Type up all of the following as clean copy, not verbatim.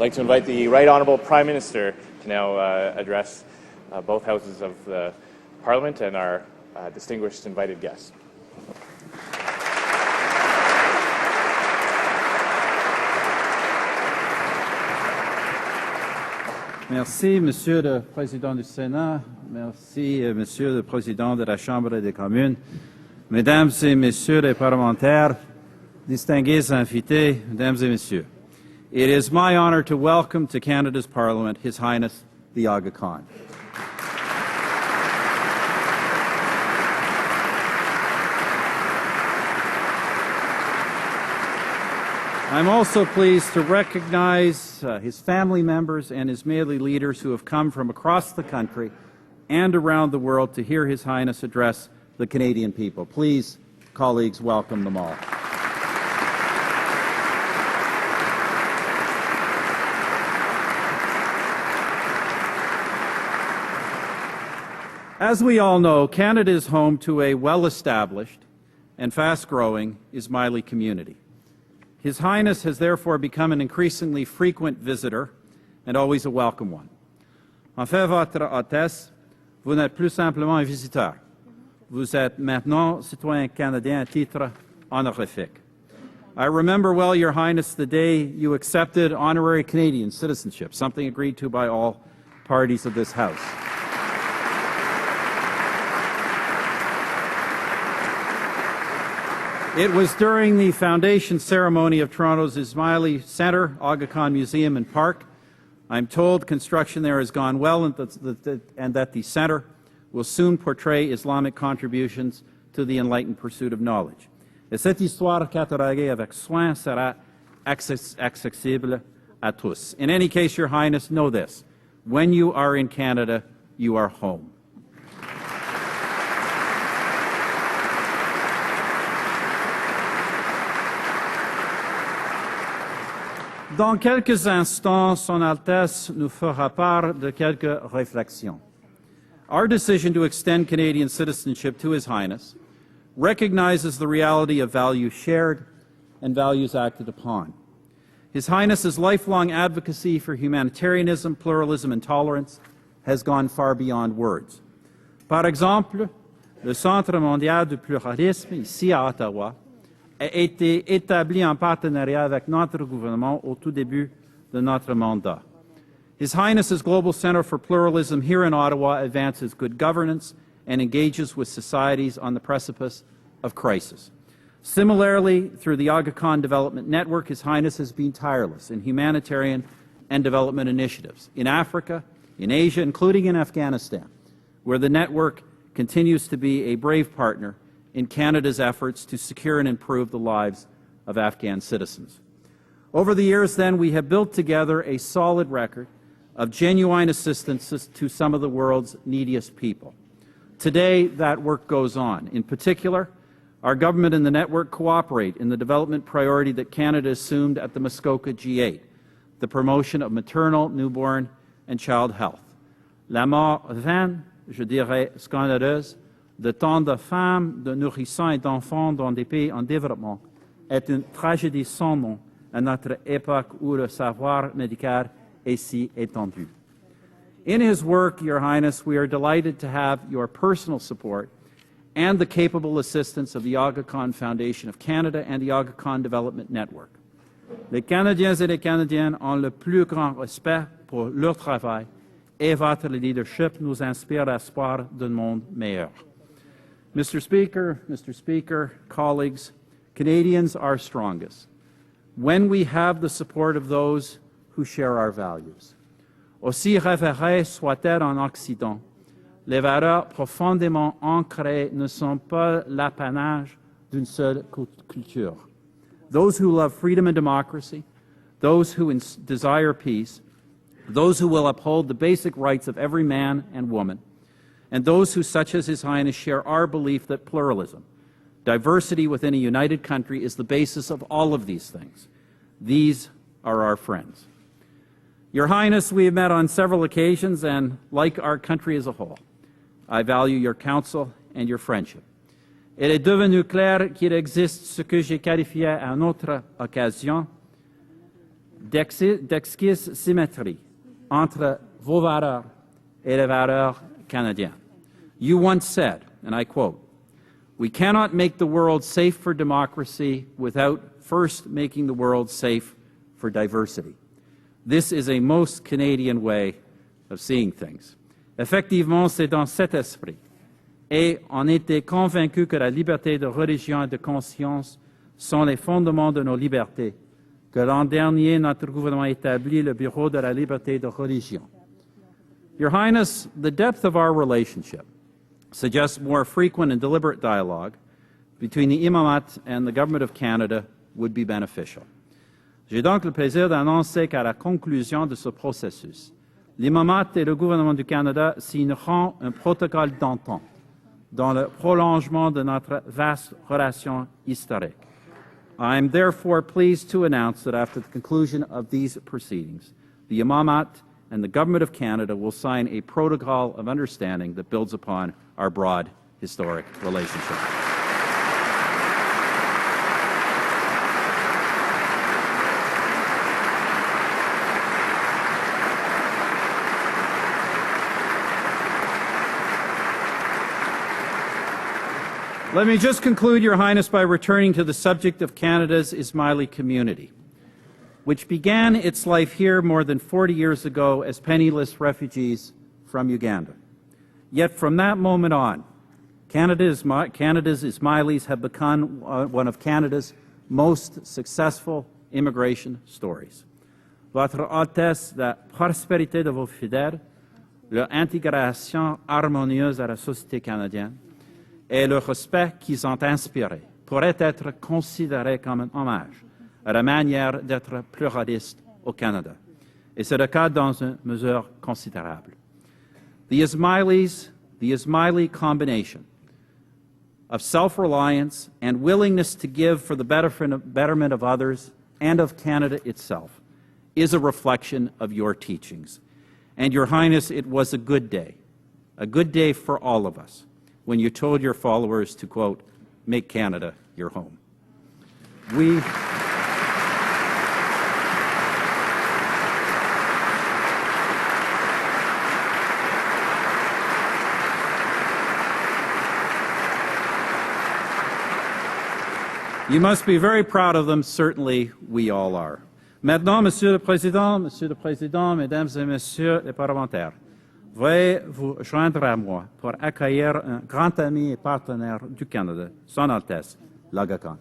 I'd like to invite the Right Honourable Prime Minister to now address both houses of the Parliament and our distinguished invited guests. Merci, Monsieur le Président du Sénat. Merci, Monsieur le Président de la Chambre des communes. Mesdames et Messieurs les parlementaires, distingués invités, Mesdames et Messieurs. It is my honour to welcome to Canada's Parliament His Highness the Aga Khan. I'm also pleased to recognize his family members and Ismaili leaders who have come from across the country and around the world to hear His Highness address the Canadian people. Please, colleagues, welcome them all. As we all know, Canada is home to a well-established and fast-growing Ismaili community. His Highness has therefore become an increasingly frequent visitor and always a welcome one. En fait, votre hôtesse, vous n'êtes plus simplement un visiteur. Vous êtes maintenant citoyen canadien à titre honorifique. I remember well, Your Highness, the day you accepted honorary Canadian citizenship, something agreed to by all parties of this House. It was during the foundation ceremony of Toronto's Ismaili Centre, Aga Khan Museum and Park. I'm told construction there has gone well and that the centre will soon portray Islamic contributions to the enlightened pursuit of knowledge. Et cette histoire cataloguée avec soin sera accessible à tous. In any case, Your Highness, know this. When you are in Canada, you are home. Dans quelques instants, Son Altesse nous fera part de quelques réflexions. Our decision to extend Canadian citizenship to His Highness recognizes the reality of values shared and values acted upon. His Highness's lifelong advocacy for humanitarianism, pluralism and tolerance has gone far beyond words. Par exemple, le Centre mondial du pluralisme, ici à Ottawa, a été établi en partenariat avec notre gouvernement au tout début de notre mandat. His Highness's Global Centre for Pluralism here in Ottawa advances good governance and engages with societies on the precipice of crisis. Similarly, through the Aga Khan Development Network, His Highness has been tireless in humanitarian and development initiatives in Africa, in Asia, including in Afghanistan, where the network continues to be a brave partner in Canada's efforts to secure and improve the lives of Afghan citizens. Over the years, then, we have built together a solid record of genuine assistance to some of the world's neediest people. Today, that work goes on. In particular, our government and the network cooperate in the development priority that Canada assumed at the Muskoka G8, the promotion of maternal, newborn, and child health. La mort vaine, je dirais scandaleuse, de tant de femmes, de nourrissons et d'enfants dans des pays en développement est une tragédie sans nom à notre époque où le savoir médical est si étendu. In his work, Your Highness, we are delighted to have your personal support and the capable assistance of the Aga Khan Foundation of Canada and the Aga Khan Development Network. Les Canadiens et les Canadiennes ont le plus grand respect pour leur travail et votre leadership nous inspire l'espoir d'un monde meilleur. Mr. Speaker, colleagues, Canadians are strongest when we have the support of those who share our values. Aussi révérées soient-elles en Occident, les valeurs profondément ancrées ne sont pas l'apanage d'une seule culture. Those who love freedom and democracy, those who desire peace, those who will uphold the basic rights of every man and woman, and those who, such as His Highness, share our belief that pluralism, diversity within a united country, is the basis of all of these things. These are our friends. Your Highness, we have met on several occasions, and like our country as a whole, I value your counsel and your friendship. Il est devenu clair qu'il existe ce que j'ai qualifié à une autre occasion d'exquise symétrie entre vos valeurs et les valeurs canadiennes. You once said, and I quote, "We cannot make the world safe for democracy without first making the world safe for diversity." This is a most Canadian way of seeing things. Effectivement, c'est dans cet esprit. Et on était convaincus que la liberté de religion et de conscience sont les fondements de nos libertés, que l'an dernier, notre gouvernement établit le Bureau de la liberté de religion. Your Highness, the depth of our relationship suggests more frequent and deliberate dialogue between the Imamat and the Government of Canada would be beneficial. J'ai donc le plaisir d'annoncer qu'à la conclusion de ce processus, l'Imamat et le gouvernement du Canada signeront un protocole d'entente dans le prolongement de notre vaste relation historique. I am therefore pleased to announce that after the conclusion of these proceedings, the Imamat and the Government of Canada will sign a protocol of understanding that builds upon our broad historic relationship. Let me just conclude, Your Highness, by returning to the subject of Canada's Ismaili community, which began its life here more than 40 years ago as penniless refugees from Uganda. Yet from that moment on, Canada's Ismailis have become one of Canada's most successful immigration stories. Votre Altesse, la prospérité de vos fidèles, leur intégration harmonieuse à la société canadienne, et le respect qu'ils ont inspiré pourrait être considéré comme un hommage à la manière d'être pluraliste au Canada. Et c'est le cas dans une mesure considérable. The Ismaili combination of self-reliance and willingness to give for the betterment of others and of Canada itself is a reflection of your teachings. And Your Highness, it was a good day for all of us, when you told your followers to, quote, make Canada your home. You must be very proud of them. Certainly, we all are. Maintenant, Monsieur le Président, Mesdames et Messieurs les parlementaires, veuillez vous joindre à moi pour accueillir un grand ami et partenaire du Canada, Son Altesse, l'Aga Khan.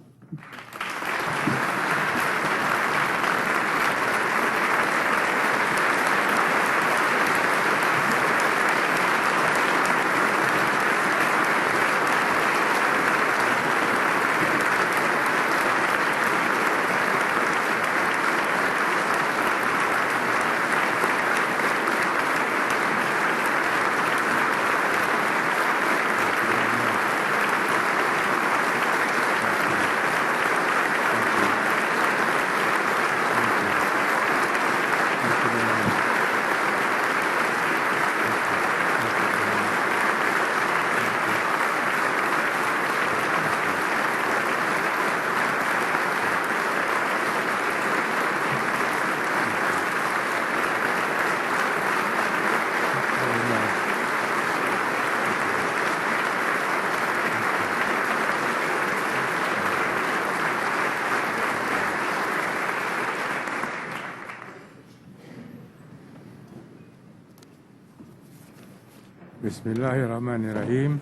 Bismillahirrahmanirrahim.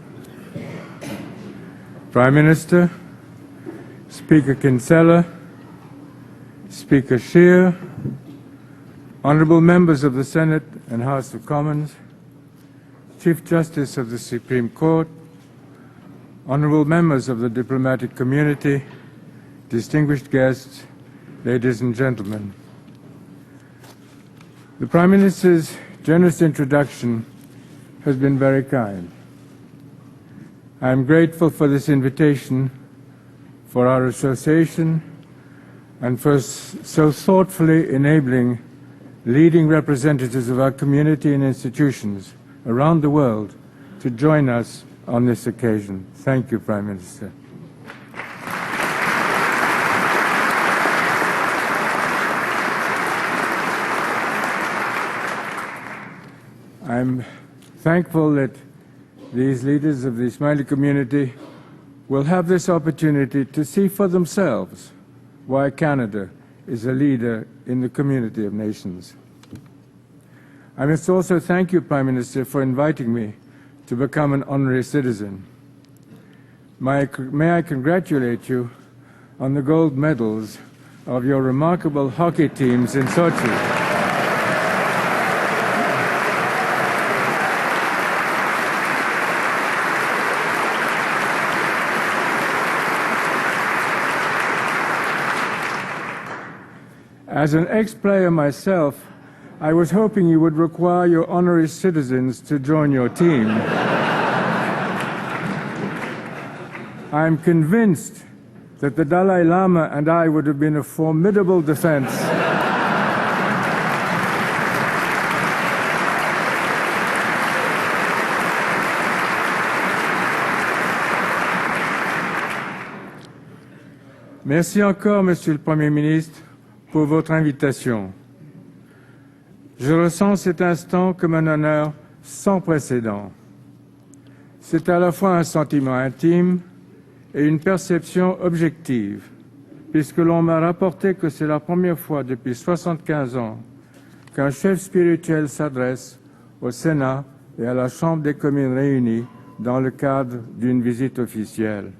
Prime Minister, Speaker Kinsella, Speaker Scheer, Honourable Members of the Senate and House of Commons, Chief Justice of the Supreme Court, Honourable Members of the diplomatic community, distinguished guests, ladies and gentlemen. The Prime Minister's generous introduction has been very kind. I am grateful for this invitation, for our association, and for so thoughtfully enabling leading representatives of our community and institutions around the world to join us on this occasion. Thank you, Prime Minister. I'm thankful that these leaders of the Ismaili community will have this opportunity to see for themselves why Canada is a leader in the community of nations. I must also thank you, Prime Minister, for inviting me to become an honorary citizen. May I congratulate you on the gold medals of your remarkable hockey teams in Sochi. As an ex-player myself, I was hoping you would require your honorary citizens to join your team. I am convinced that the Dalai Lama and I would have been a formidable defense. Merci encore, Monsieur le Premier ministre, pour votre invitation. Je ressens cet instant comme un honneur sans précédent. C'est à la fois un sentiment intime et une perception objective, puisque l'on m'a rapporté que c'est la première fois depuis 75 ans qu'un chef spirituel s'adresse au Sénat et à la Chambre des communes réunies dans le cadre d'une visite officielle.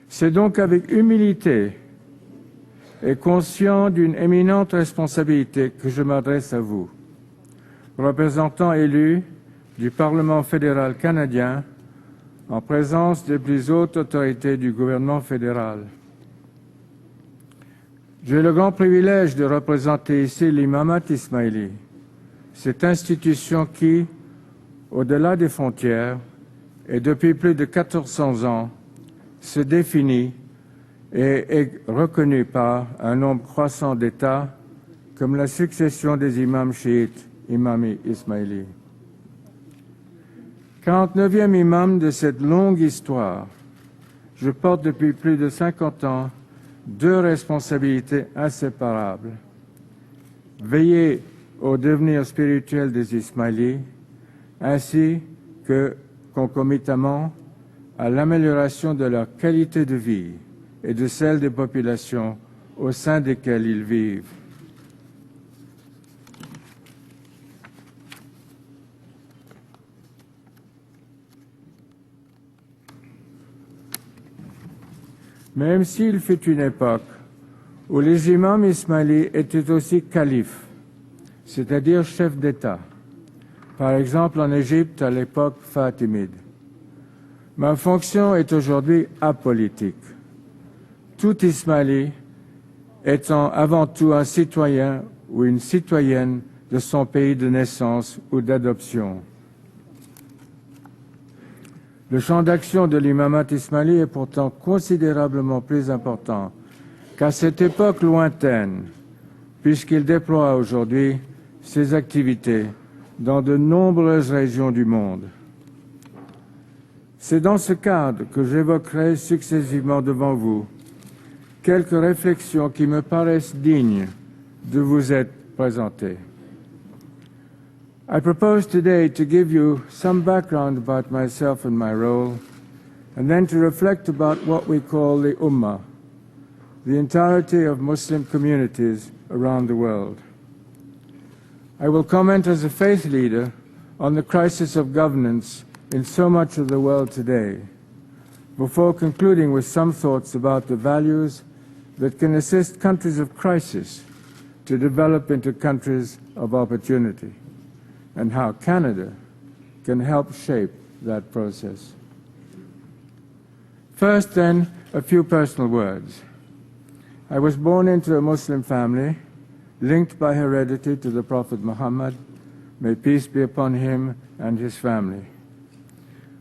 C'est donc avec humilité et conscient d'une éminente responsabilité que je m'adresse à vous, représentants élus du Parlement fédéral canadien, en présence des plus hautes autorités du gouvernement fédéral. J'ai le grand privilège de représenter ici l'Imamat Ismaili, cette institution qui, au-delà des frontières, et depuis plus de 1400 ans, se définit et est reconnue par un nombre croissant d'États comme la succession des imams chiites, Imami Ismaili. 49e imam de cette longue histoire, je porte depuis plus de 50 ans deux responsabilités inséparables. Veiller au devenir spirituel des Ismailis, ainsi que, concomitamment, à l'amélioration de leur qualité de vie et de celle des populations au sein desquelles ils vivent. Même s'il fut une époque où les imams ismailis étaient aussi califes, c'est-à-dire chefs d'État, par exemple en Égypte à l'époque fatimide, ma fonction est aujourd'hui apolitique. Tout Ismaili étant avant tout un citoyen ou une citoyenne de son pays de naissance ou d'adoption. Le champ d'action de l'imamat ismaili est pourtant considérablement plus important qu'à cette époque lointaine, puisqu'il déploie aujourd'hui ses activités dans de nombreuses régions du monde. C'est dans ce cadre que j'évoquerai successivement devant vous quelques réflexions qui me paraissent dignes de vous être présentées. I propose today to give you some background about myself and my role, and then to reflect about what we call the Ummah, the entirety of Muslim communities around the world. I will comment as a faith leader on the crisis of governance in so much of the world today, before concluding with some thoughts about the values that can assist countries of crisis to develop into countries of opportunity, and how Canada can help shape that process. First, then, a few personal words. I was born into a Muslim family, linked by heredity to the Prophet Muhammad, may peace be upon him and his family.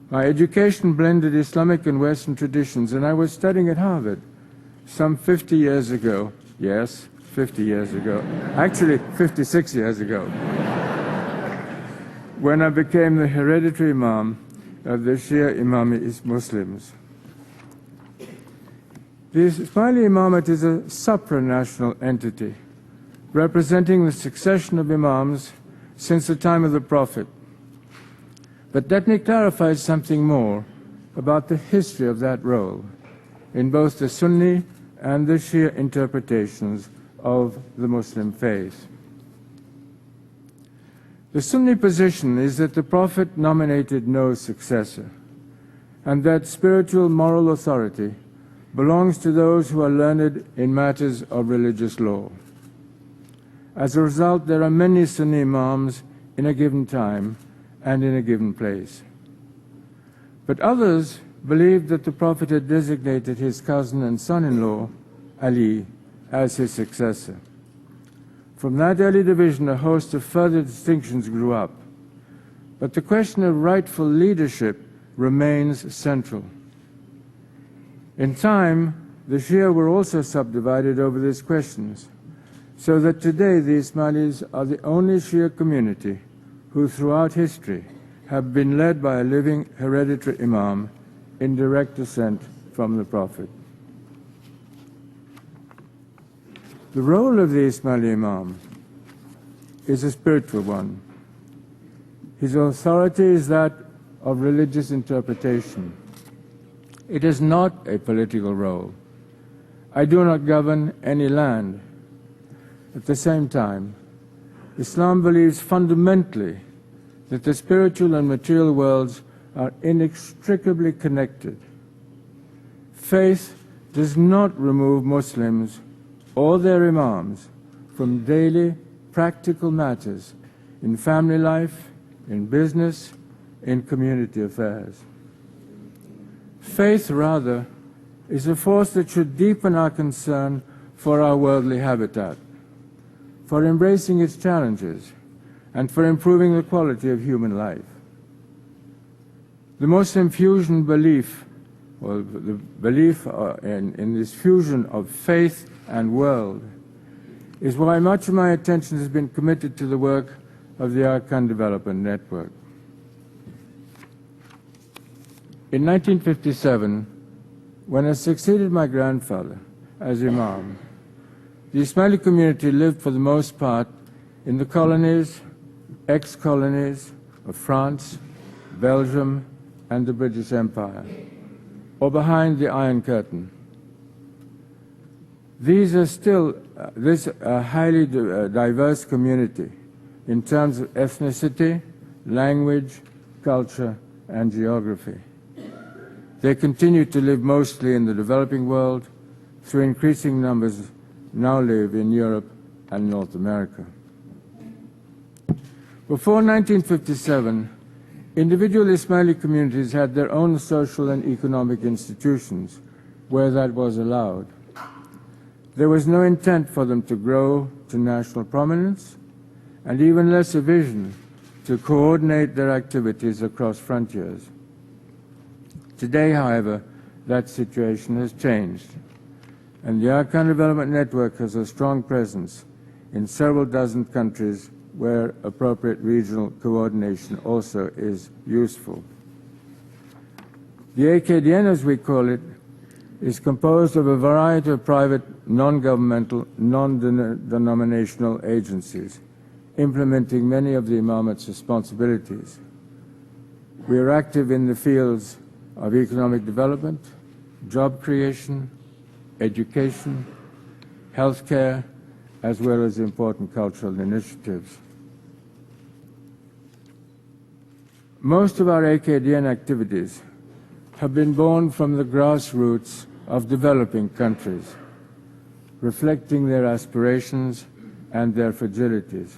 My education blended Islamic and Western traditions, and I was studying at Harvard some 50 years ago. Yes, 50 years ago. Actually, 56 years ago. When I became the hereditary imam of the Scheer Imami Muslims. The Ismaili Imamat is a supranational entity, representing the succession of imams since the time of the Prophet. But let me clarify something more about the history of that role in both the Sunni and the Shia interpretations of the Muslim faith. The Sunni position is that the Prophet nominated no successor, and that spiritual moral authority belongs to those who are learned in matters of religious law. As a result, there are many Sunni imams in a given time and in a given place. But others believed that the Prophet had designated his cousin and son-in-law, Ali, as his successor. From that early division, a host of further distinctions grew up. But the question of rightful leadership remains central. In time, the Shia were also subdivided over these questions, so that today the Ismailis are the only Shia community who throughout history have been led by a living hereditary imam in direct descent from the Prophet. The role of the Ismaili Imam is a spiritual one. His authority is that of religious interpretation. It is not a political role. I do not govern any land. At the same time, Islam believes fundamentally that the spiritual and material worlds are inextricably connected. Faith does not remove Muslims or their imams from daily practical matters in family life, in business, in community affairs. Faith, rather, is a force that should deepen our concern for our worldly habitat, for embracing its challenges, and for improving the quality of human life. The Muslim fusion belief, or the belief in this fusion of faith and world, is why much of my attention has been committed to the work of the Aga Khan Development Network. In 1957, when I succeeded my grandfather as Imam, the Ismaili community lived for the most part in the colonies, ex-colonies of France, Belgium, and the British Empire, or behind the Iron Curtain. These are still this highly diverse community in terms of ethnicity, language, culture, and geography. They continue to live mostly in the developing world, though increasing numbers now live in Europe and North America. Before 1957, individual Ismaili communities had their own social and economic institutions where that was allowed. There was no intent for them to grow to national prominence, and even less a vision to coordinate their activities across frontiers. Today, however, that situation has changed, and the Aga Khan Development Network has a strong presence in several dozen countries where appropriate regional coordination also is useful. The AKDN, as we call it, is composed of a variety of private, non-governmental, non-denominational agencies, implementing many of the Imamat's responsibilities. We are active in the fields of economic development, job creation, education, healthcare, as well as important cultural initiatives. Most of our AKDN activities have been born from the grassroots of developing countries, reflecting their aspirations and their fragilities.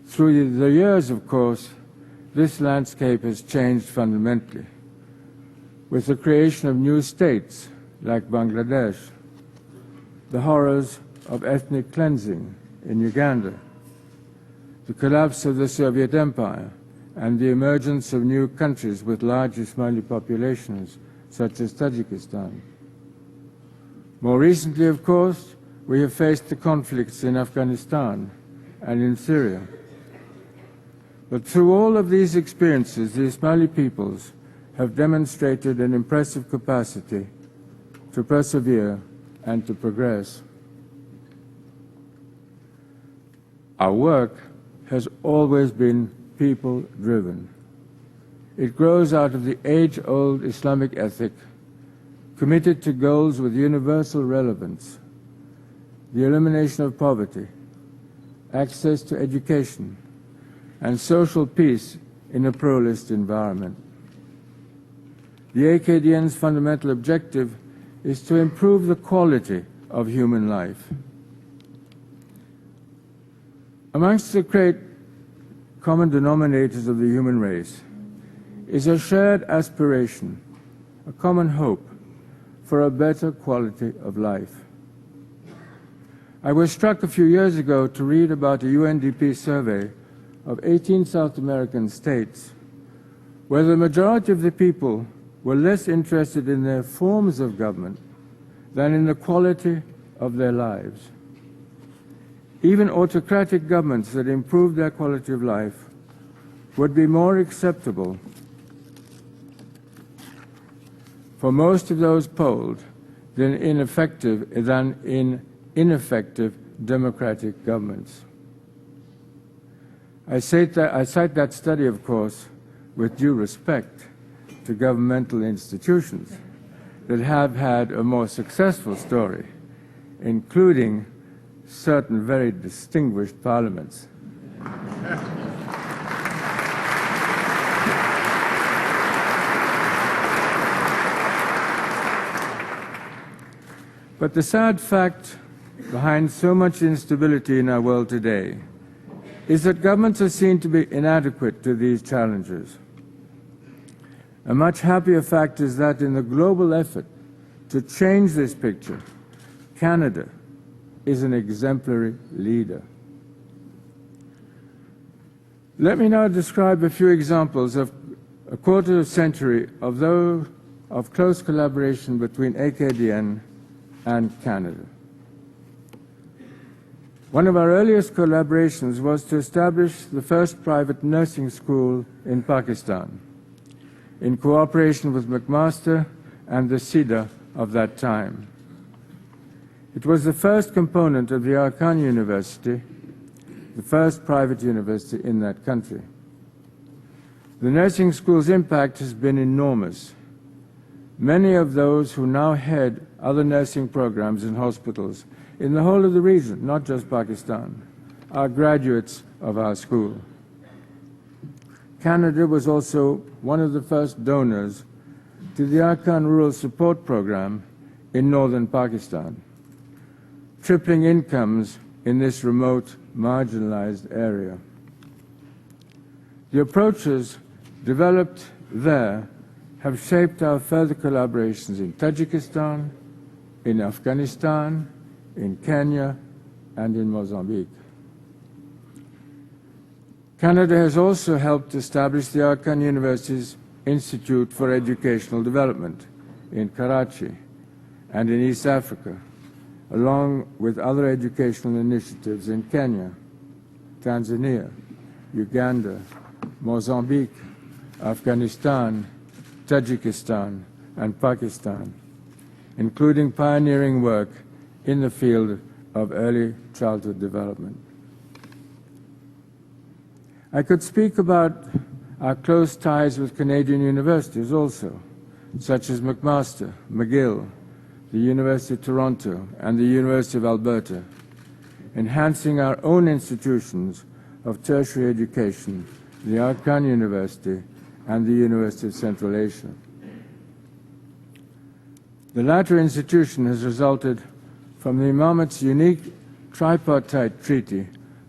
Through the years, of course, this landscape has changed fundamentally, with the creation of new states like Bangladesh, the horrors of ethnic cleansing in Uganda, the collapse of the Soviet Empire, and the emergence of new countries with large Ismaili populations, such as Tajikistan. More recently, of course, we have faced the conflicts in Afghanistan and in Syria. But through all of these experiences, the Ismaili peoples have demonstrated an impressive capacity to persevere and to progress. Our work has always been people-driven. It grows out of the age-old Islamic ethic, committed to goals with universal relevance: the elimination of poverty, access to education, and social peace in a pluralist environment. The AKDN's fundamental objective is to improve the quality of human life. Amongst the great common denominators of the human race is a shared aspiration, a common hope for a better quality of life. I was struck a few years ago to read about a UNDP survey of 18 South American states, where the majority of the people were less interested in their forms of government than in the quality of their lives. Even autocratic governments that improved their quality of life would be more acceptable for most of those polled than in ineffective democratic governments. I cite that study, of course, with due respect to governmental institutions that have had a more successful story, including certain very distinguished parliaments. But the sad fact behind so much instability in our world today is that governments are seen to be inadequate to these challenges. A much happier fact is that in the global effort to change this picture, Canada is an exemplary leader. Let me now describe a few examples of a quarter of a century of close collaboration between AKDN and Canada. One of our earliest collaborations was to establish the first private nursing school in Pakistan, in cooperation with McMaster and the SIDA of that time. It was the first component of the Aga Khan University, the first private university in that country. The nursing school's impact has been enormous. Many of those who now head other nursing programs in hospitals in the whole of the region, not just Pakistan, are graduates of our school. Canada was also one of the first donors to the Aga Khan Rural Support Program in northern Pakistan, tripling incomes in this remote, marginalized area. The approaches developed there have shaped our further collaborations in Tajikistan, in Afghanistan, in Kenya, and in Mozambique. Canada has also helped establish the Aga Khan University's Institute for Educational Development in Karachi and in East Africa, along with other educational initiatives in Kenya, Tanzania, Uganda, Mozambique, Afghanistan, Tajikistan, and Pakistan, including pioneering work in the field of early childhood development. I could speak about our close ties with Canadian universities also, such as McMaster, McGill, the University of Toronto, and the University of Alberta, enhancing our own institutions of tertiary education, the Aga Khan University and the University of Central Asia. The latter institution has resulted from the Imamat's unique tripartite treaty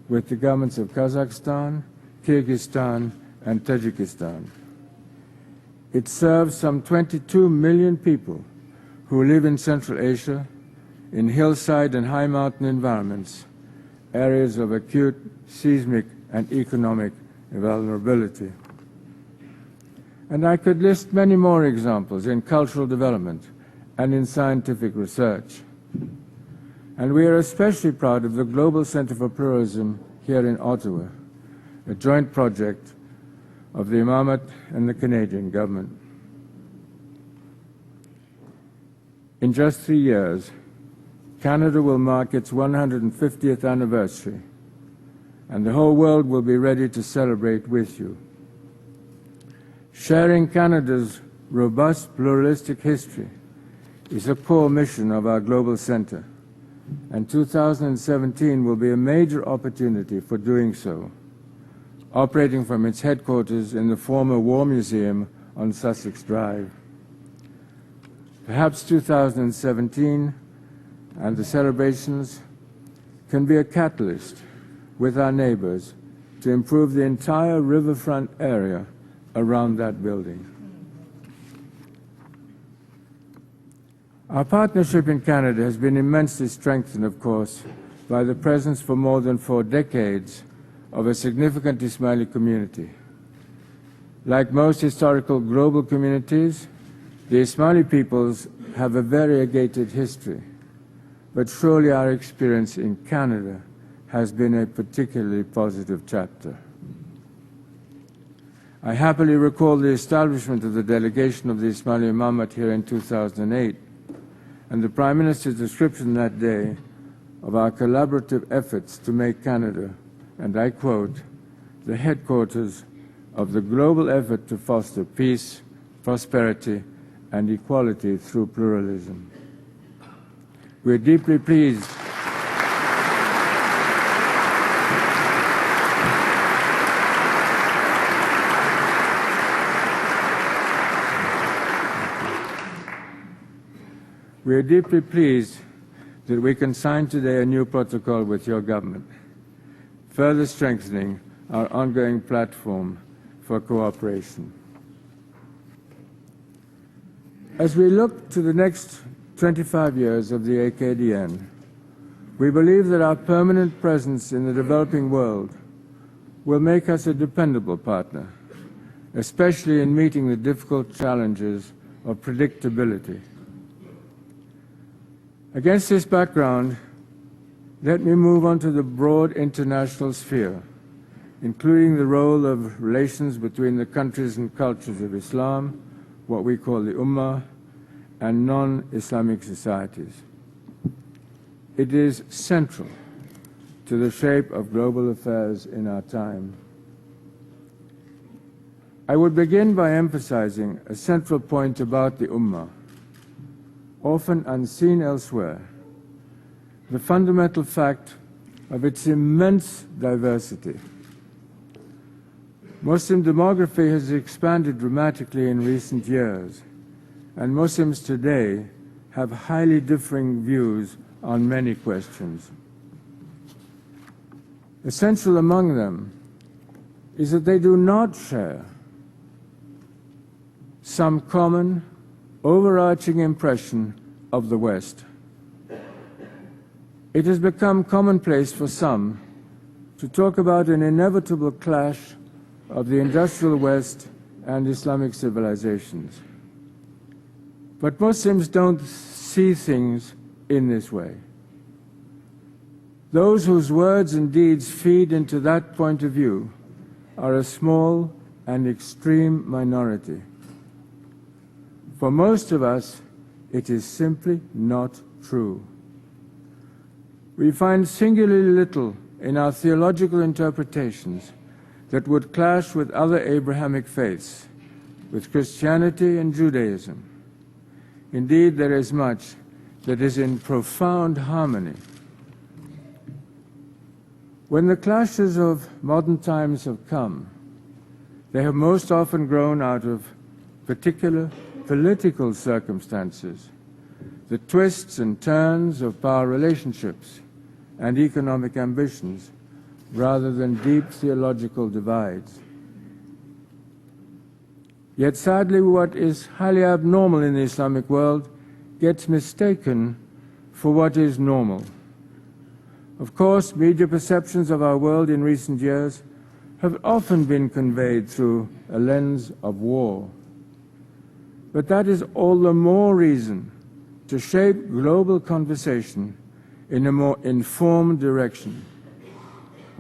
with the governments of Kazakhstan, Kyrgyzstan, and Tajikistan. It serves some 22 million people who live in Central Asia, in hillside and high mountain environments, areas of acute seismic and economic vulnerability. And I could list many more examples in cultural development and in scientific research. And we are especially proud of the Global Center for Pluralism here in Ottawa, a joint project of the Imamat and the Canadian government. In just 3 years, Canada will mark its 150th anniversary, and the whole world will be ready to celebrate with you. Sharing Canada's robust pluralistic history is a core mission of our Global Centre, and 2017 will be a major opportunity for doing so, operating from its headquarters in the former War Museum on Sussex Drive. Perhaps 2017 and the celebrations can be a catalyst with our neighbours to improve the entire riverfront area around that building. Our partnership in Canada has been immensely strengthened, of course, by the presence for more than 4 decades of a significant Ismaili community. Like most historical global communities, the Ismaili peoples have a variegated history, but surely our experience in Canada has been a particularly positive chapter. I happily recall the establishment of the delegation of the Ismaili Imamat here in 2008, and the Prime Minister's description that day of our collaborative efforts to make Canada, and I quote, the headquarters of the global effort to foster peace, prosperity, and equality through pluralism. We're deeply pleased We are deeply pleased that we can sign today a new protocol with your government, further strengthening our ongoing platform for cooperation. As we look to the next 25 years of the AKDN, we believe that our permanent presence in the developing world will make us a dependable partner, especially in meeting the difficult challenges of predictability. Against this background, let me move on to the broad international sphere, including the role of relations between the countries and cultures of Islam, what we call the Ummah, and non-Islamic societies. It is central to the shape of global affairs in our time. I would begin by emphasizing a central point about the Ummah, often unseen elsewhere, the fundamental fact of its immense diversity. Muslim demography has expanded dramatically in recent years, and Muslims today have highly differing views on many questions. Essential among them is that they do not share some common, overarching impression of the West. It has become commonplace for some to talk about an inevitable clash of the industrial West and Islamic civilizations. But Muslims don't see things in this way. Those whose words and deeds feed into that point of view are a small and extreme minority. For most of us, it is simply not true. We find singularly little in our theological interpretations that would clash with other Abrahamic faiths, with Christianity and Judaism. Indeed, there is much that is in profound harmony. When the clashes of modern times have come, they have most often grown out of particular political circumstances, the twists and turns of power relationships and economic ambitions, rather than deep theological divides. Yet sadly, what is highly abnormal in the Islamic world gets mistaken for what is normal. Of course, media perceptions of our world in recent years have often been conveyed through a lens of war. But that is all the more reason to shape global conversation in a more informed direction.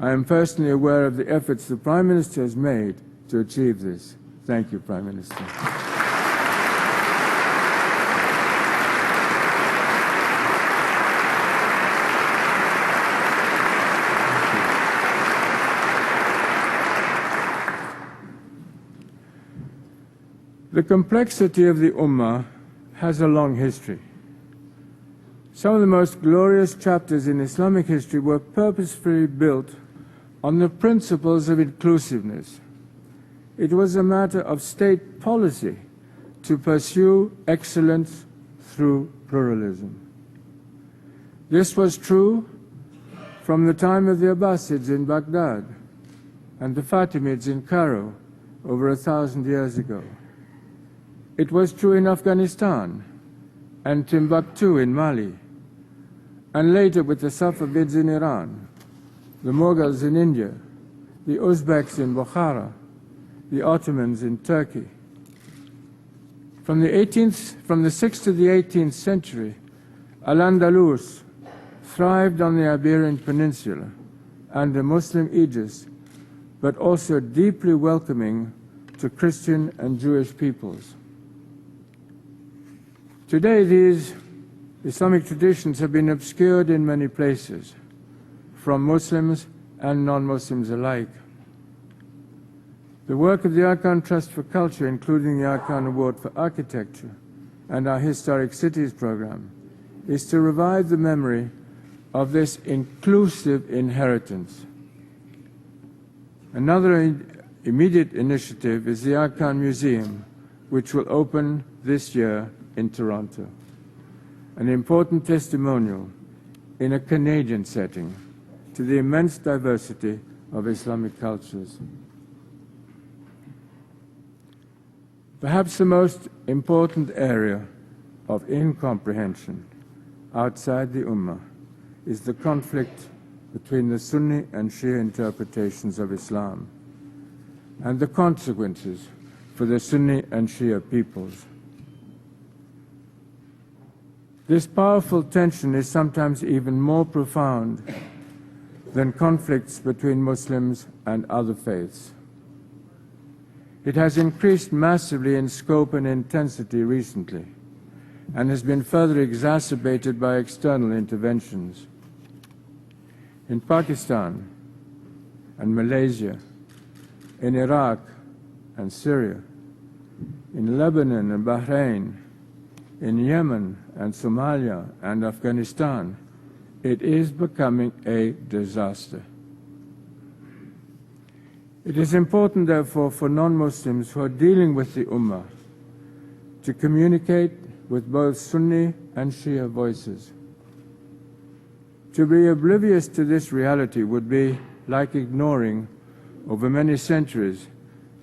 I am personally aware of the efforts the Prime Minister has made to achieve this. Thank you, Prime Minister. The complexity of the Ummah has a long history. Some of the most glorious chapters in Islamic history were purposefully built on the principles of inclusiveness. It was a matter of state policy to pursue excellence through pluralism. This was true from the time of the Abbasids in Baghdad and the Fatimids in Cairo over 1,000 years ago. It was true in Afghanistan and Timbuktu in Mali, and later with the Safavids in Iran, the Mughals in India, the Uzbeks in Bukhara, the Ottomans in Turkey. From the 6th to the 18th century, Al-Andalus thrived on the Iberian Peninsula under Muslim aegis, but also deeply welcoming to Christian and Jewish peoples. Today, these Islamic traditions have been obscured in many places, from Muslims and non-Muslims alike. The work of the Aga Khan Trust for Culture, including the Aga Khan Award for Architecture and our Historic Cities program, is to revive the memory of this inclusive inheritance. Another immediate initiative is the Aga Khan Museum, which will open this year in Toronto, an important testimonial in a Canadian setting to the immense diversity of Islamic cultures. Perhaps the most important area of incomprehension outside the Ummah is the conflict between the Sunni and Shia interpretations of Islam and the consequences for the Sunni and Shia peoples. This powerful tension is sometimes even more profound than conflicts between Muslims and other faiths. It has increased massively in scope and intensity recently, and has been further exacerbated by external interventions. In Pakistan and Malaysia, in Iraq and Syria, in Lebanon and Bahrain, in Yemen and Somalia and Afghanistan, it is becoming a disaster. It is important, therefore, for non-Muslims who are dealing with the Ummah to communicate with both Sunni and Shia voices. To be oblivious to this reality would be like ignoring, over many centuries,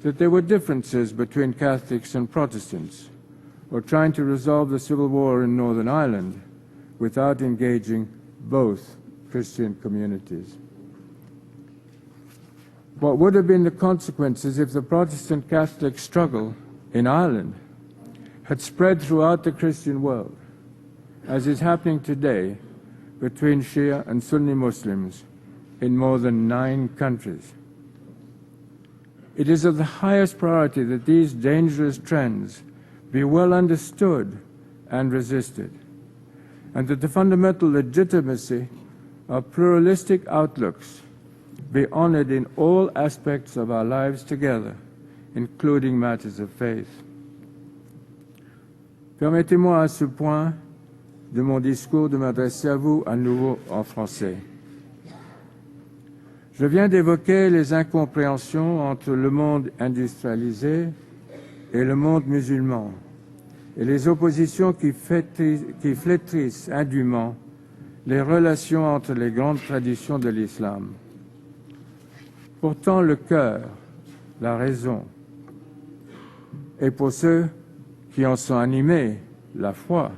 that there were differences between Catholics and Protestants, or trying to resolve the civil war in Northern Ireland without engaging both Christian communities. What would have been the consequences if the Protestant-Catholic struggle in Ireland had spread throughout the Christian world, as is happening today between Shia and Sunni Muslims in more than 9 countries? It is of the highest priority that these dangerous trends be well understood and resisted, and that the fundamental legitimacy of pluralistic outlooks be honored in all aspects of our lives together, including matters of faith. Permettez-moi à ce point de mon discours de m'adresser à vous à nouveau en français. Je viens d'évoquer les incompréhensions entre le monde industrialisé et le monde musulman, et les oppositions qui flétrissent indûment les relations entre les grandes traditions de l'islam. Pourtant, le cœur, la raison, et pour ceux qui en sont animés, la foi,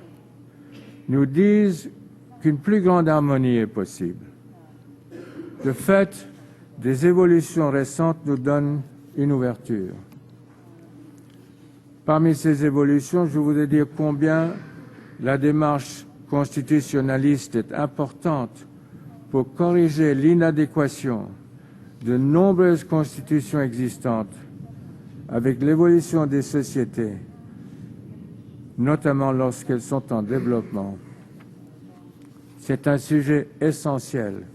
nous disent qu'une plus grande harmonie est possible. Le fait des évolutions récentes nous donne une ouverture. Parmi ces évolutions, je voudrais dire combien la démarche constitutionnaliste est importante pour corriger l'inadéquation de nombreuses constitutions existantes avec l'évolution des sociétés, notamment lorsqu'elles sont en développement. C'est un sujet essentiel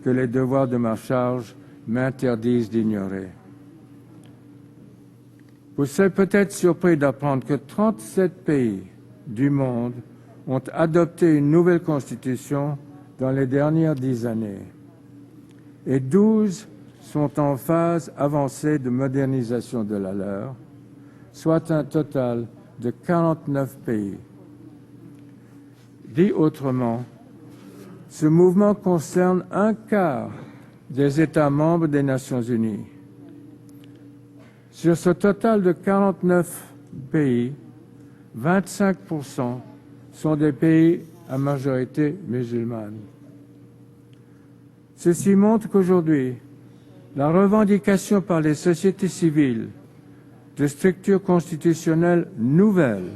que les devoirs de ma charge m'interdisent d'ignorer. Vous serez peut-être surpris d'apprendre que 37 pays du monde ont adopté une nouvelle constitution dans les dernières 10 années et 12 sont en phase avancée de modernisation de la leur, soit un total de 49 pays. Dit autrement, ce mouvement concerne un quart des États membres des Nations Unies. Sur ce total de 49 pays, 25% sont des pays à majorité musulmane. Ceci montre qu'aujourd'hui, la revendication par les sociétés civiles de structures constitutionnelles nouvelles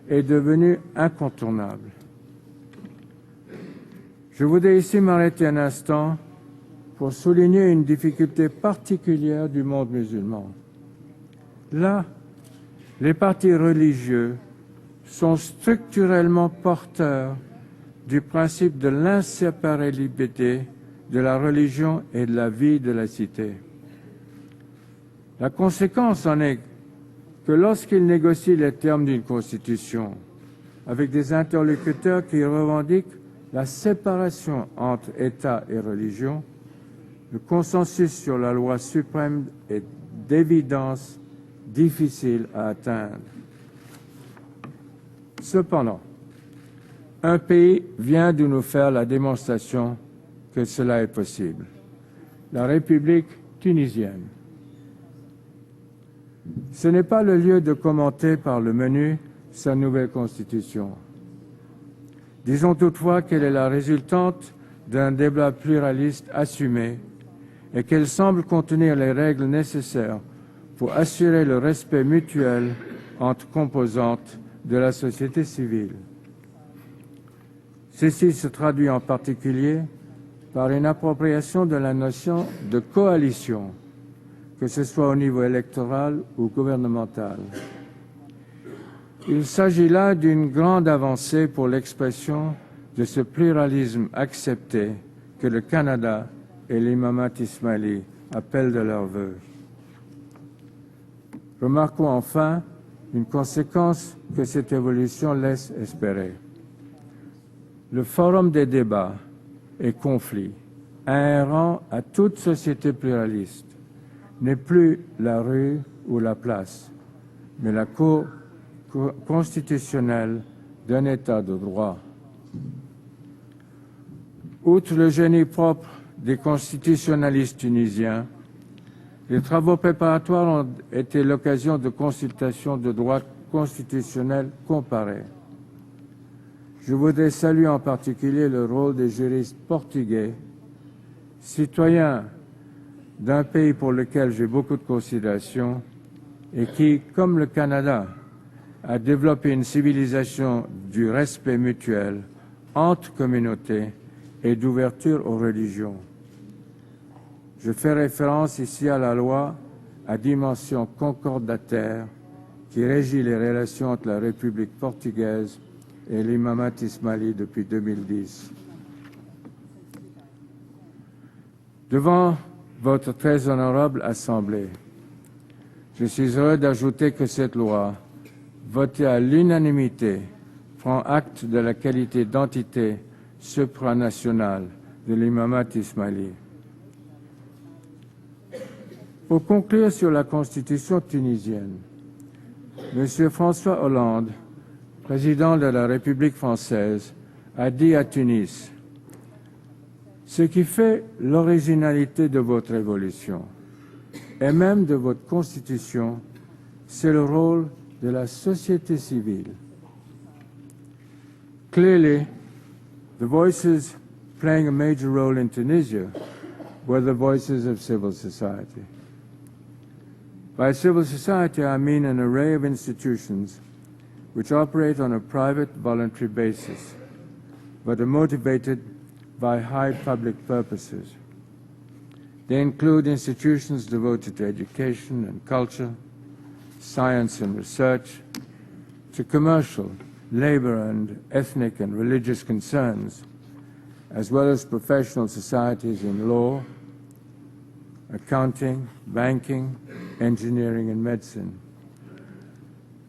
est devenue incontournable. Je voudrais ici m'arrêter un instant pour souligner une difficulté particulière du monde musulman. Là, les partis religieux sont structurellement porteurs du principe de l'inséparabilité de la religion et de la vie de la cité. La conséquence en est que lorsqu'ils négocient les termes d'une constitution avec des interlocuteurs qui revendiquent la séparation entre État et religion, le consensus sur la loi suprême est d'évidence difficile à atteindre. Cependant, un pays vient de nous faire la démonstration que cela est possible. La République tunisienne. Ce n'est pas le lieu de commenter par le menu sa nouvelle constitution. Disons toutefois qu'elle est la résultante d'un débat pluraliste assumé et qu'elle semble contenir les règles nécessaires pour assurer le respect mutuel entre composantes de la société civile. Ceci se traduit en particulier par une appropriation de la notion de coalition, que ce soit au niveau électoral ou gouvernemental. Il s'agit là d'une grande avancée pour l'expression de ce pluralisme accepté que le Canada et l'Imamat Ismaili appellent de leurs vœux. Remarquons enfin une conséquence que cette évolution laisse espérer. Le forum des débats et conflits, inhérent à toute société pluraliste, n'est plus la rue ou la place, mais la cour constitutionnelle d'un État de droit. Outre le génie propre des constitutionnalistes tunisiens, les travaux préparatoires ont été l'occasion de consultations de droit constitutionnel comparé. Je voudrais saluer en particulier le rôle des juristes portugais, citoyens d'un pays pour lequel j'ai beaucoup de considération et qui, comme le Canada, a développé une civilisation du respect mutuel entre communautés et d'ouverture aux religions. Je fais référence ici à la loi à dimension concordataire qui régit les relations entre la République portugaise et l'Imamat Ismaili depuis 2010. Devant votre très honorable Assemblée, je suis heureux d'ajouter que cette loi, votée à l'unanimité, prend acte de la qualité d'entité supranationale de l'Imamat Ismaili. Pour conclure sur la Constitution tunisienne, M. François Hollande, président de la République française, a dit à Tunis « Ce qui fait l'originalité de votre révolution et même de votre Constitution, c'est le rôle de la société civile. Clearly, the voices playing a major role in Tunisia were the voices of civil society. By civil society, I mean an array of institutions which operate on a private, voluntary basis, but are motivated by high public purposes. They include institutions devoted to education and culture, science and research, to commercial, labor and ethnic and religious concerns, as well as professional societies in law, accounting, banking, engineering and medicine.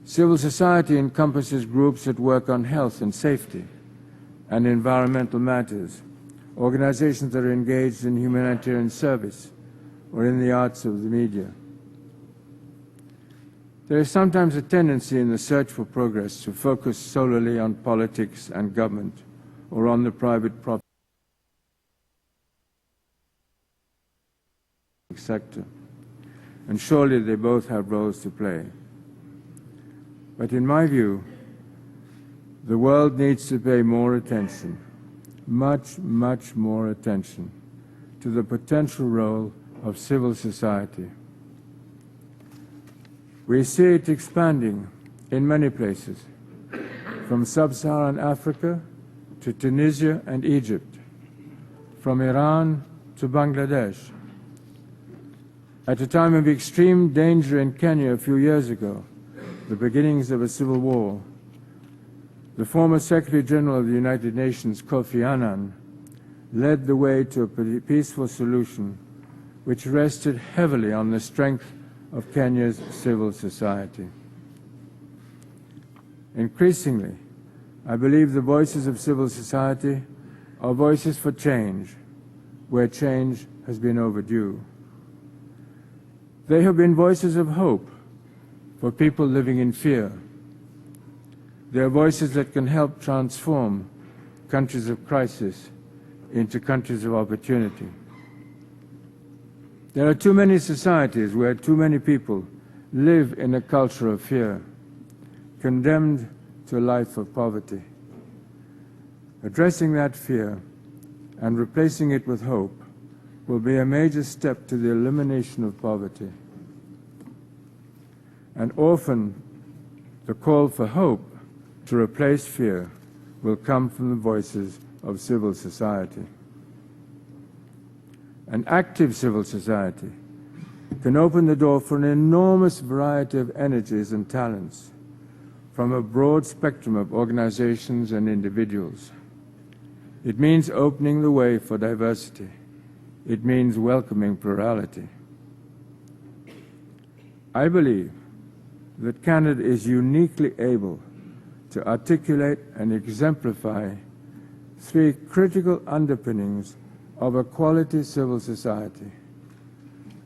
Civil society encompasses groups that work on health and safety and environmental matters, organizations that are engaged in humanitarian service or in the arts of the media. There is sometimes a tendency in the search for progress to focus solely on politics and government or on the private property sector, and surely they both have roles to play. But in my view, the world needs to pay more attention, much, much more attention, to the potential role of civil society. We see it expanding in many places, from sub-Saharan Africa to Tunisia and Egypt, from Iran to Bangladesh. At a time of extreme danger in Kenya a few years ago, the beginnings of a civil war, the former Secretary General of the United Nations, Kofi Annan, led the way to a peaceful solution which rested heavily on the strength of Kenya's civil society. Increasingly, I believe the voices of civil society are voices for change, where change has been overdue. They have been voices of hope for people living in fear. They are voices that can help transform countries of crisis into countries of opportunity. There are too many societies where too many people live in a culture of fear, condemned to a life of poverty. Addressing that fear and replacing it with hope will be a major step to the elimination of poverty. And often, the call for hope to replace fear will come from the voices of civil society. An active civil society can open the door for an enormous variety of energies and talents from a broad spectrum of organizations and individuals. It means opening the way for diversity. It means welcoming plurality. I believe that Canada is uniquely able to articulate and exemplify three critical underpinnings of a quality civil society: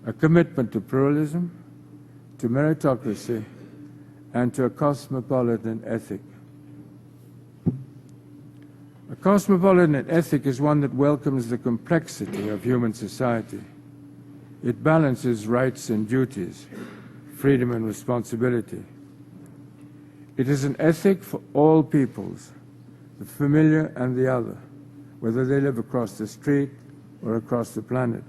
a commitment to pluralism, to meritocracy, and to a cosmopolitan ethic. A cosmopolitan ethic is one that welcomes the complexity of human society. It balances rights and duties, freedom and responsibility. It is an ethic for all peoples, the familiar and the other, whether they live across the street or across the planet.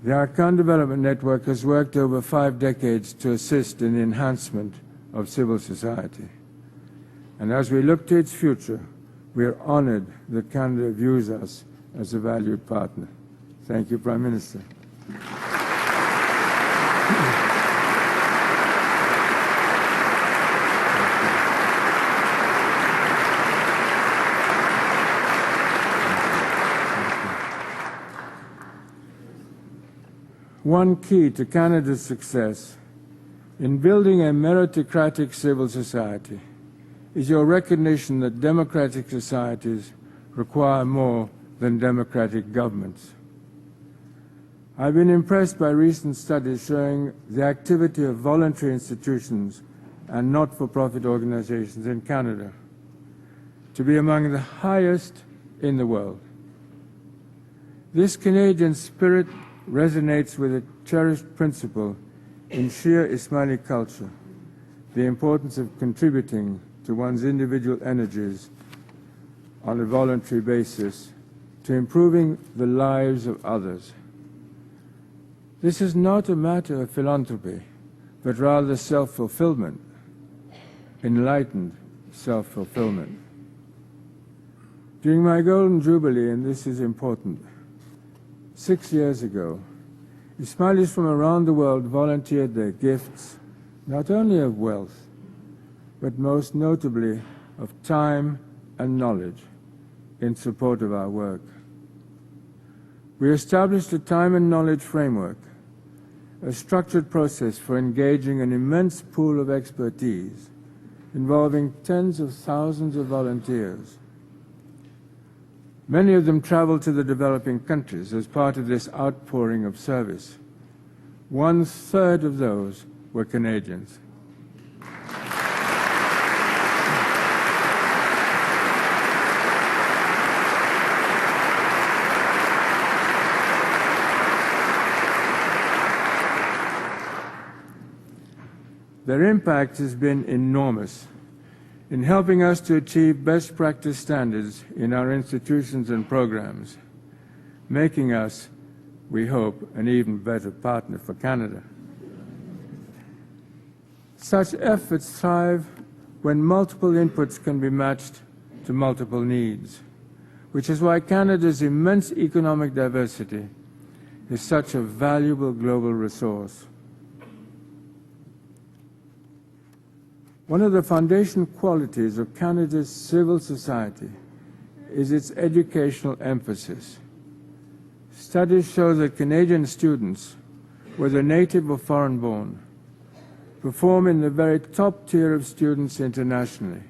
The Aga Khan Development Network has worked over 5 decades to assist in the enhancement of civil society. And as we look to its future, we are honored that Canada views us as a valued partner. Thank you, Prime Minister. One key to Canada's success in building a meritocratic civil society is your recognition that democratic societies require more than democratic governments. I've been impressed by recent studies showing the activity of voluntary institutions and not-for-profit organizations in Canada to be among the highest in the world. This Canadian spirit resonates with a cherished principle in Scheer Ismaili culture, the importance of contributing to one's individual energies on a voluntary basis to improving the lives of others. This is not a matter of philanthropy, but rather self-fulfillment, enlightened self-fulfillment. During my Golden Jubilee, and this is important, 6 years ago, Ismailis from around the world volunteered their gifts, not only of wealth, but most notably of time and knowledge in support of our work. We established a time and knowledge framework, a structured process for engaging an immense pool of expertise involving tens of thousands of volunteers. Many of them traveled to the developing countries as part of this outpouring of service. 1/3 of those were Canadians. Their impact has been enormous in helping us to achieve best practice standards in our institutions and programs, making us, we hope, an even better partner for Canada. Such efforts thrive when multiple inputs can be matched to multiple needs, which is why Canada's immense economic diversity is such a valuable global resource. One of the foundation qualities of Canada's civil society is its educational emphasis. Studies show that Canadian students, whether native or foreign-born, perform in the very top tier of students internationally,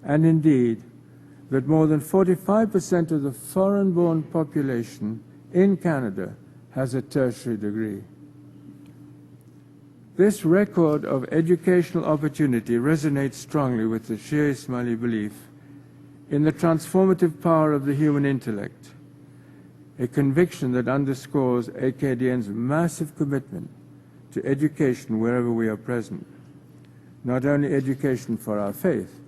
and indeed that more than 45% of the foreign-born population in Canada has a tertiary degree. This record of educational opportunity resonates strongly with the Scheer Ismaili belief in the transformative power of the human intellect, a conviction that underscores AKDN's massive commitment to education wherever we are present, not only education for our faith,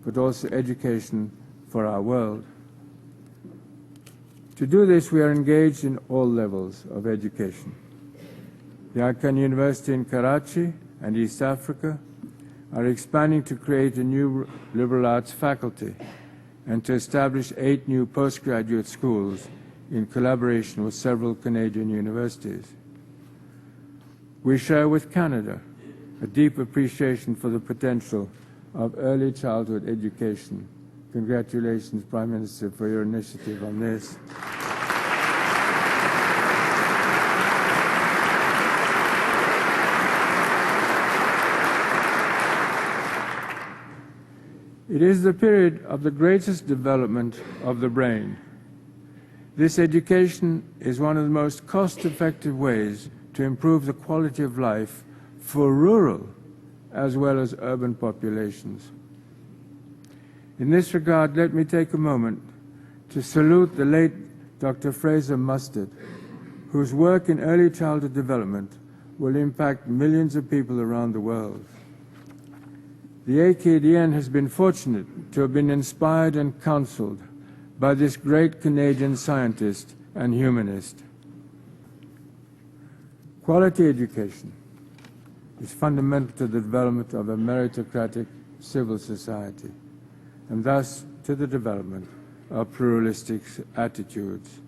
but also education for our world. To do this, we are engaged in all levels of education. The Aga Khan University in Karachi and East Africa are expanding to create a new liberal arts faculty and to establish 8 new postgraduate schools in collaboration with several Canadian universities. We share with Canada a deep appreciation for the potential of early childhood education. Congratulations, Prime Minister, for your initiative on this. It is the period of the greatest development of the brain. This education is one of the most cost-effective ways to improve the quality of life for rural as well as urban populations. In this regard, let me take a moment to salute the late Dr. Fraser Mustard, whose work in early childhood development will impact millions of people around the world. The AKDN has been fortunate to have been inspired and counseled by this great Canadian scientist and humanist. Quality education is fundamental to the development of a meritocratic civil society, and thus to the development of pluralistic attitudes.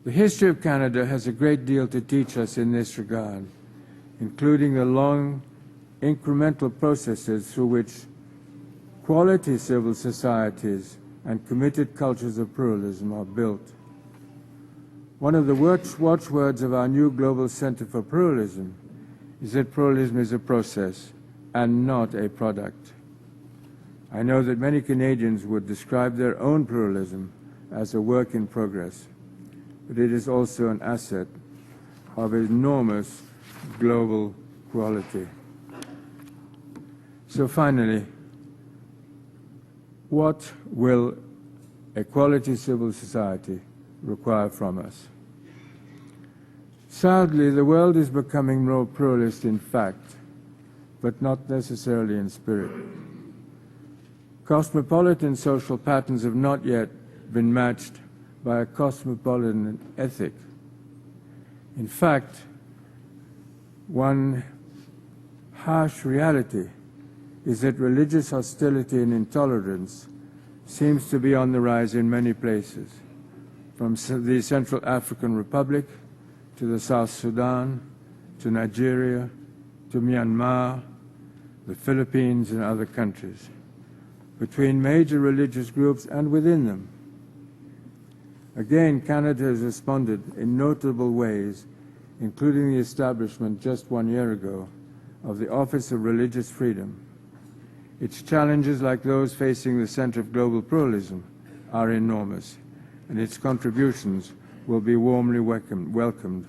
The history of Canada has a great deal to teach us in this regard, including the long incremental processes through which quality civil societies and committed cultures of pluralism are built. One of the watchwords of our new Global Center for Pluralism is that pluralism is a process and not a product. I know that many Canadians would describe their own pluralism as a work in progress, but it is also an asset of enormous global quality. So finally, what will a quality civil society require from us? Sadly, the world is becoming more pluralist in fact, but not necessarily in spirit. Cosmopolitan social patterns have not yet been matched by a cosmopolitan ethic. In fact, one harsh reality is that religious hostility and intolerance seems to be on the rise in many places, from the Central African Republic to the South Sudan, to Nigeria, to Myanmar, the Philippines, and other countries, between major religious groups and within them. Again, Canada has responded in notable ways including the establishment just 1 year ago of the Office of Religious Freedom. Its challenges, like those facing the Center of Global Pluralism, are enormous, and its contributions will be warmly welcomed,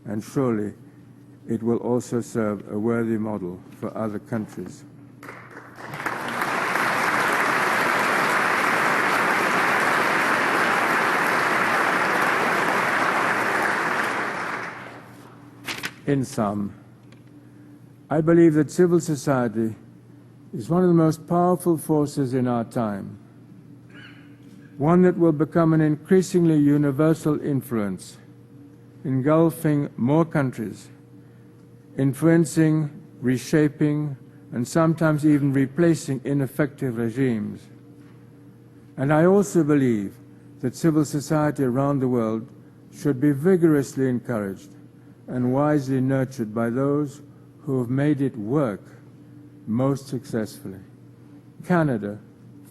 and surely it will also serve a worthy model for other countries. In sum, I believe that civil society is one of the most powerful forces in our time, one that will become an increasingly universal influence, engulfing more countries, influencing, reshaping, and sometimes even replacing ineffective regimes. And I also believe that civil society around the world should be vigorously encouraged and wisely nurtured by those who have made it work most successfully. Canada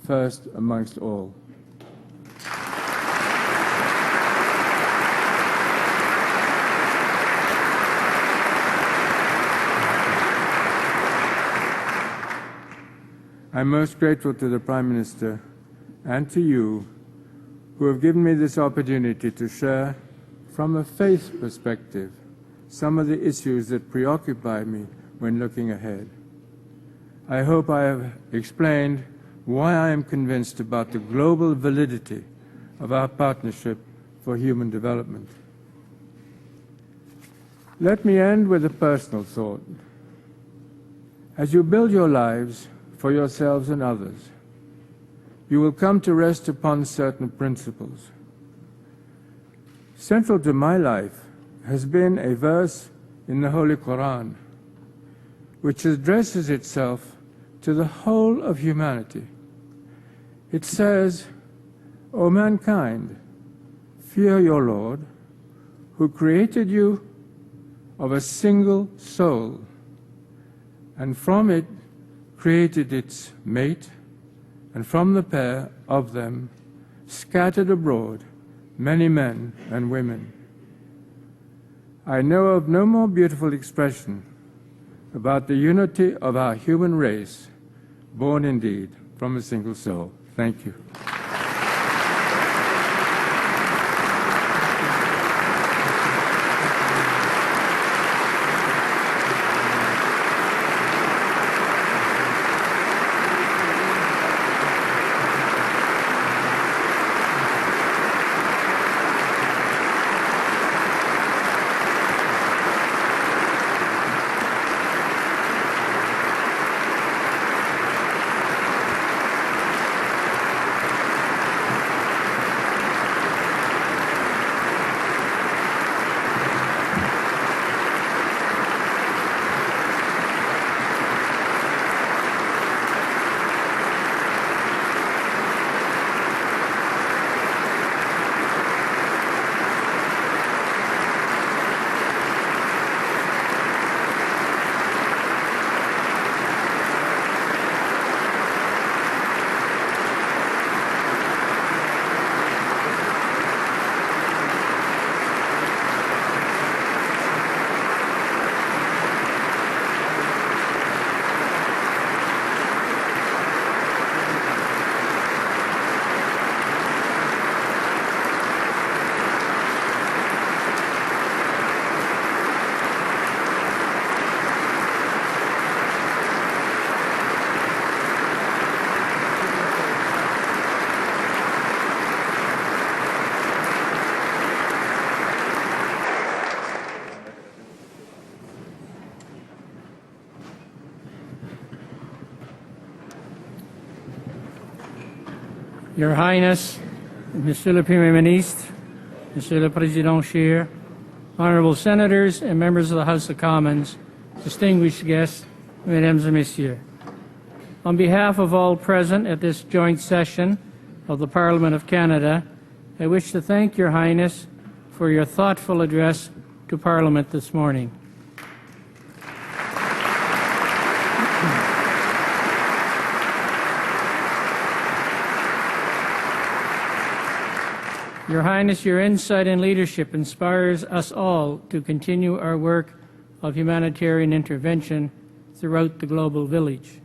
first amongst all. I'm most grateful to the Prime Minister and to you who have given me this opportunity to share, from a faith perspective, some of the issues that preoccupy me when looking ahead. I hope I have explained why I am convinced about the global validity of our partnership for human development. Let me end with a personal thought. As you build your lives for yourselves and others, you will come to rest upon certain principles. Central to my life has been a verse in the Holy Quran, which addresses itself to the whole of humanity. It says, "O mankind, fear your Lord, who created you of a single soul, and from it created its mate, and from the pair of them scattered abroad many men and women." I know of no more beautiful expression about the unity of our human race, born indeed from a single soul. Thank you. Your Highness, Monsieur le Premier Ministre, Monsieur le Président Scheer, Honourable Senators and members of the House of Commons, distinguished guests, Mesdames et Messieurs. On behalf of all present at this joint session of the Parliament of Canada, I wish to thank Your Highness for your thoughtful address to Parliament this morning. Your Highness, your insight and leadership inspires us all to continue our work of humanitarian intervention throughout the global village.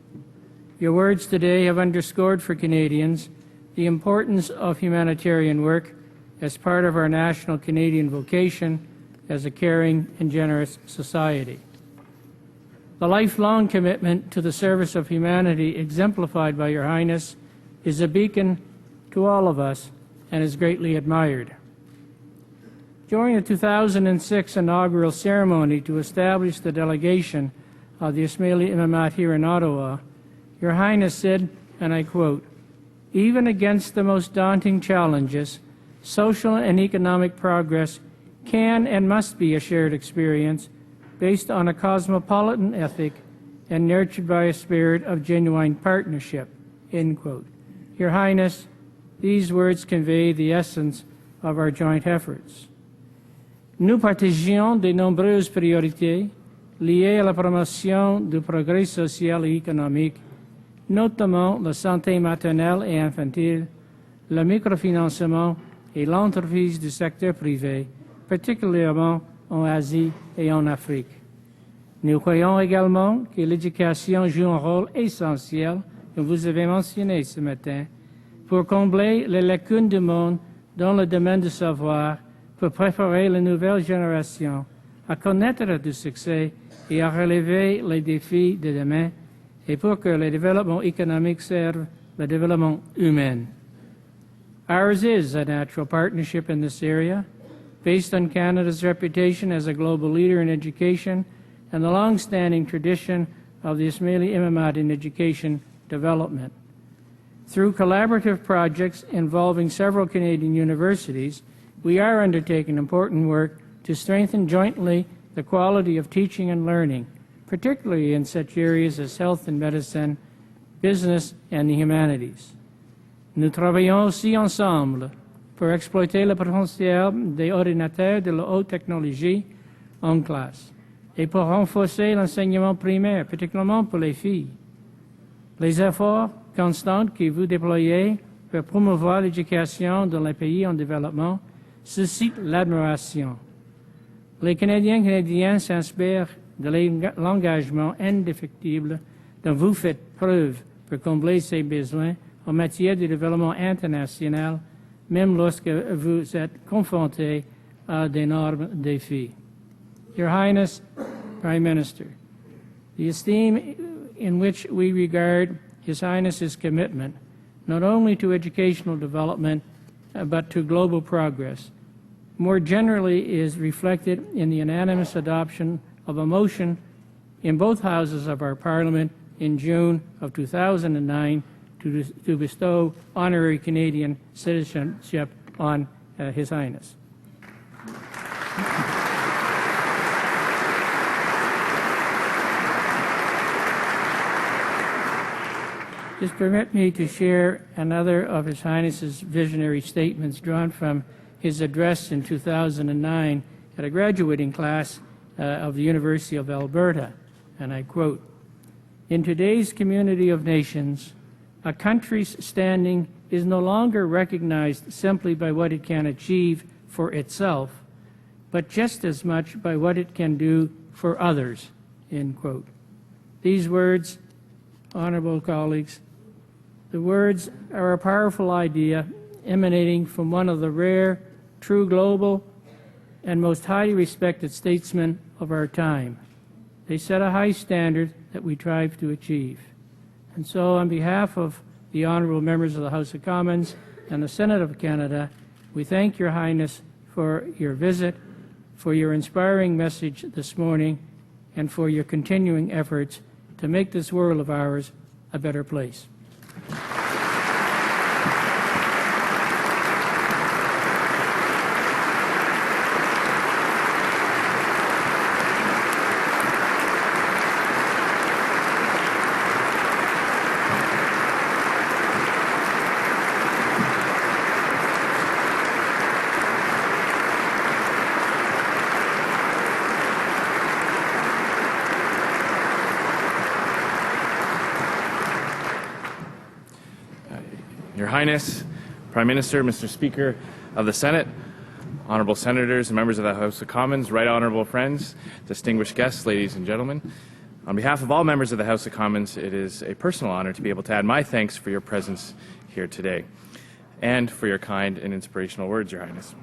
Your words today have underscored for Canadians the importance of humanitarian work as part of our national Canadian vocation as a caring and generous society. The lifelong commitment to the service of humanity exemplified by Your Highness is a beacon to all of us and is greatly admired. During the 2006 inaugural ceremony to establish the delegation of the Ismaili Imamat here in Ottawa, Your Highness said, and I quote, "Even against the most daunting challenges, social and economic progress can and must be a shared experience based on a cosmopolitan ethic and nurtured by a spirit of genuine partnership." End quote. Your Highness, these words convey the essence of our joint efforts. Nous partageons de nombreuses priorités liées à la promotion du progrès social et économique, notamment la santé maternelle et infantile, le microfinancement et l'entreprise du secteur privé, particulièrement en Asie et en Afrique. Nous croyons également que l'éducation joue un rôle essentiel, comme vous avez mentionné ce matin, pour combler les lacunes du monde dans le domaine du savoir, pour préparer les nouvelles générations à connaître du succès et à relever les défis de demain, et pour que le développement économique serve le développement humain. Ours is a natural partnership in this area, based on Canada's reputation as a global leader in education and the long-standing tradition of the Ismaili Imamat in education development. Through collaborative projects involving several Canadian universities, we are undertaking important work to strengthen jointly the quality of teaching and learning, particularly in such areas as health and medicine, business, and the humanities. Nous travaillons aussi ensemble pour exploiter le potentiel des ordinateurs de la haute technologie en classe et pour renforcer l'enseignement primaire, particulièrement pour les filles. Les efforts constants que vous déployez pour promouvoir l'éducation dans les pays en développement suscitent l'admiration. Les Canadiens s'inspirent de l'engagement indéfectible dont vous faites preuve pour combler ces besoins en matière de développement international, même lorsque vous êtes confrontés à d'énormes défis. Your Highness, Prime Minister, the esteem in which we regard His Highness's commitment, not only to educational development, but to global progress, more generally is reflected in the unanimous adoption of a motion in both houses of our Parliament in June of 2009 to bestow honorary Canadian citizenship on His Highness. Just permit me to share another of His Highness's visionary statements drawn from his address in 2009 at a graduating class of the University of Alberta, and I quote, "In today's community of nations, a country's standing is no longer recognized simply by what it can achieve for itself, but just as much by what it can do for others," end quote. These words, honorable colleagues, the words are a powerful idea emanating from one of the rare, true global and most highly respected statesmen of our time. They set a high standard that we strive to achieve. And so on behalf of the honourable members of the House of Commons and the Senate of Canada, we thank Your Highness for your visit, for your inspiring message this morning, and for your continuing efforts to make this world of ours a better place. Your Highness, Prime Minister, Mr. Speaker, of the Senate, honourable senators and members of the House of Commons, right honourable friends, distinguished guests, ladies and gentlemen. On behalf of all members of the House of Commons, it is a personal honour to be able to add my thanks for your presence here today and for your kind and inspirational words, Your Highness.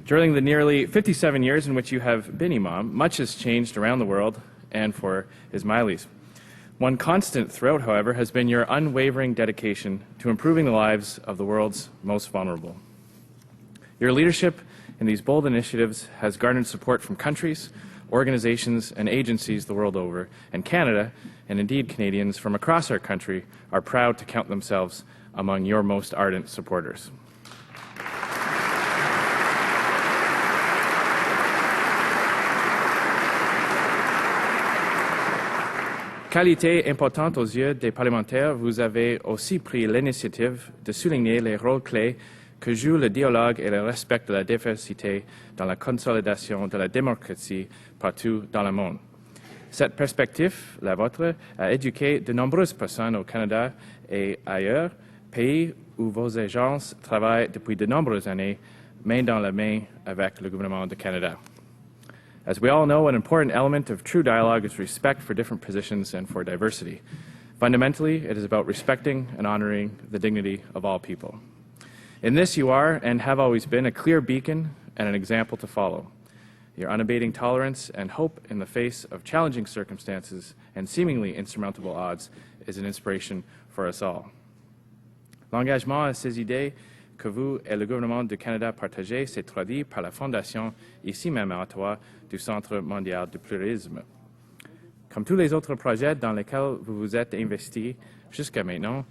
During the nearly 57 years in which you have been Imam, much has changed around the world and for Ismailis. One constant throughout, however, has been your unwavering dedication to improving the lives of the world's most vulnerable. Your leadership in these bold initiatives has garnered support from countries, organizations, and agencies the world over, and Canada, and indeed Canadians from across our country, are proud to count themselves among your most ardent supporters. Qualité importante aux yeux des parlementaires, vous avez aussi pris l'initiative de souligner les rôles clés que joue le dialogue et le respect de la diversité dans la consolidation de la démocratie partout dans le monde. Cette perspective, la vôtre, a éduqué de nombreuses personnes au Canada et ailleurs, pays où vos agences travaillent depuis de nombreuses années, main dans la main avec le gouvernement du Canada. As we all know, an important element of true dialogue is respect for different positions and for diversity. Fundamentally, it is about respecting and honoring the dignity of all people. In this, you are and have always been a clear beacon and an example to follow. Your unabating tolerance and hope in the face of challenging circumstances and seemingly insurmountable odds is an inspiration for us all. L'engagement à ces idées que vous et le gouvernement du Canada partagez s'est traduit par la fondation, ici même à Ottawa, du Centre mondial du pluralisme. Comme tous les autres projets dans lesquels vous vous êtes investi jusqu'à maintenant,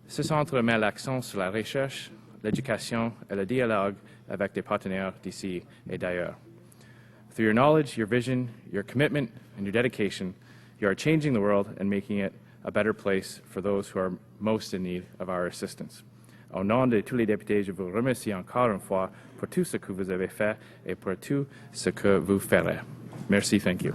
ce centre met l'accent sur la recherche, l'éducation et le dialogue avec des partenaires d'ici et d'ailleurs. Through your knowledge, your vision, your commitment, and your dedication, you are changing the world and making it a better place for those who are most in need of our assistance. Au nom de tous les députés, je vous remercie encore une fois pour tout ce que vous avez fait et pour tout ce que vous ferez. Merci, thank you.